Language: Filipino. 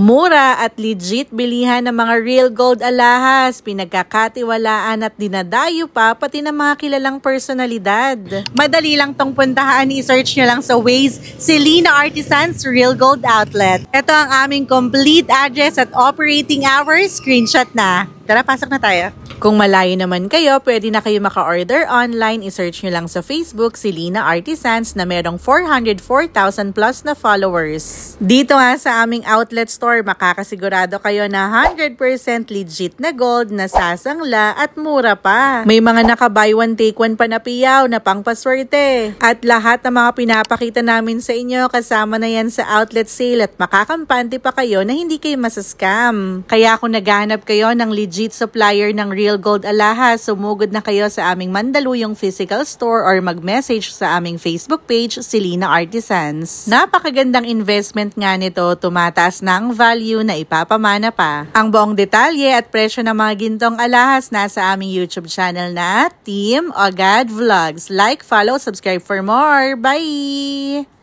Mura at legit bilihan ng mga real gold alahas, pinagkakatiwalaan at dinadayo pa pati ng mga kilalang personalidad. Madali lang tong puntahan, i-search nyo lang sa Waze, Selena Artisans Real Gold Outlet. Ito ang aming complete address at operating hours, screenshot na. Tara, pasok na tayo. Kung malayo naman kayo, pwede na kayo maka-order online. I-search nyo lang sa Facebook, Selena Artisans, na merong 404,000 plus na followers. Dito nga sa aming outlet store, makakasigurado kayo na 100% legit na gold na sasangla at mura pa. May mga naka-buy one take one pa na piyaw na pangpaswerte. At lahat ng mga pinapakita namin sa inyo, kasama na yan sa outlet sale at makakampante pa kayo na hindi kayo masascam. Kaya kung naghahanap kayo ng legit supplier ng real gold alahas, sumugod na kayo sa aming Mandaluyong physical store or mag-message sa aming Facebook page, Selena Artisans. Napakagandang investment nga nito, tumataas na ang value na ipapamana pa. Ang buong detalye at presyo ng mga gintong alahas nasa aming YouTube channel na Team Ogad Vlogs. Like, follow, subscribe for more. Bye!